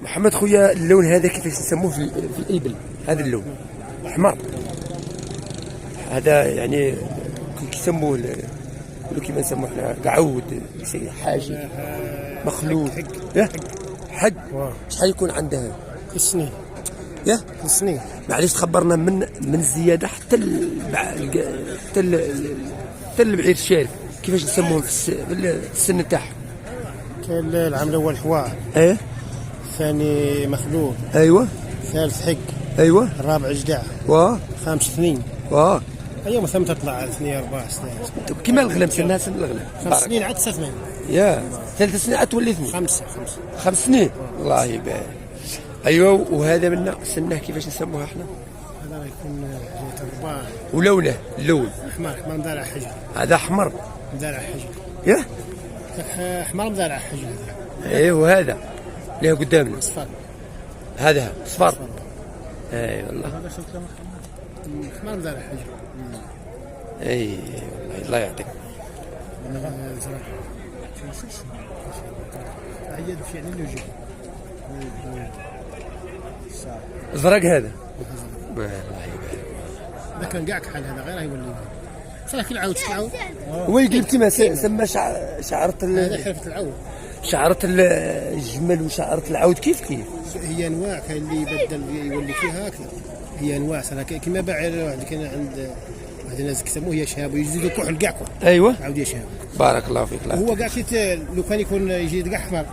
محمد خويا، اللون هذا كيفاش نسموه في الإبل؟ هذا اللون احمر، هذا يعني كيسموه كيما نسموه حنا قعود، حاجي، مخلوط، حق. شحال يكون عنده؟ 3 سنين. 3 سنين. معليش تخبرنا من الزياده حتى البعير الشارف، كيفاش نسموهم في السن تاعهم؟ كاين العام الاول حوار، الثاني مخلوط، ايوه، الثالث حق، ايوه، الرابع جدع، خامس سنين، ايوه ثم تطلع 2 4 سنين. كيما الغنم سنها سن الغنم 5 سنين عاد 6 سنين، 3 سنين عاد تولي 2. 5 سنين. الله يبارك. ايوه. وهذا منا سنه كيفاش نسموها احنا؟ هذا يكون جهه الرباع. ولونه اللون احمر مدارع حجر. هذا احمر مدارع حجر. احمر مدارع حجر. ايوه. هذا اللي قدامنا اصفر. هذا اصفر. اي والله. هذا شكله احمر مدارع حجر. اي والله الله يعطيك. عيد في يعني اللي يجي زرق هذا. الله يبارك. هذا كان كاع كحل، هذا غير يولي صراحه العود. هو قلبتي ما سمى شعرة هذا حرفة العود، شعرة الجمل وشعرة العود كيف هي انواع. كاين اللي يبدل يولي فيها هكذا، هي انواع صراحه كيما باعر واحد كان عند واحد الناس كيسموه هي شهاب ويزيدوا كحل كاع كحل. ايوه عاود يا شهاب. بارك الله فيك. هو كاع لو كان يكون يجي كاع احمر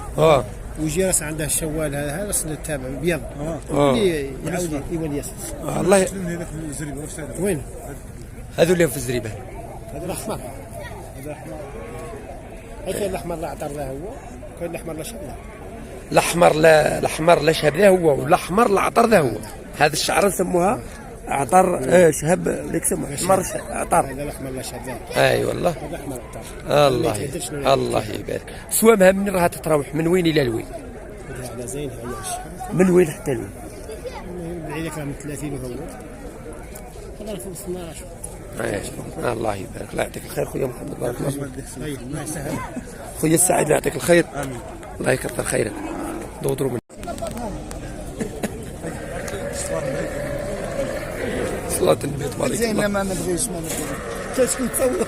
ويجي راس عنده الشوال، هذا راس التابع ابيض اللي يعاود يولي يسود. الله وين هذو اللي في الزريبه؟ هذا الاحمر. هذا احمر. كاين الاحمر لا عطر له هو، كاين الاحمر لا شهب له. الاحمر لا شهب له هو، والاحمر لا عطر له هو. هذا الشعره نسموها عطر شهب اللي يسموه احمر عطر. هذا الاحمر لا شهب له. اي والله. هذا الاحمر عطر. الله يبارك. سوامها من راها تتراوح من وين الى لوين؟ هذا زين. هي من وين حتى لوين؟ بعيد كان من 30 وهو هذا فوق 12. الله يبارك. الله يعطيك الخير خويا محمد. بارك الله فيك. الله يسهل خويا السعيد. الله يعطيك الخير. امين. الله يكثر خيرك. دوروا من صلاة النبي تبارك الله. زين ما نبغيش تسكت تصور.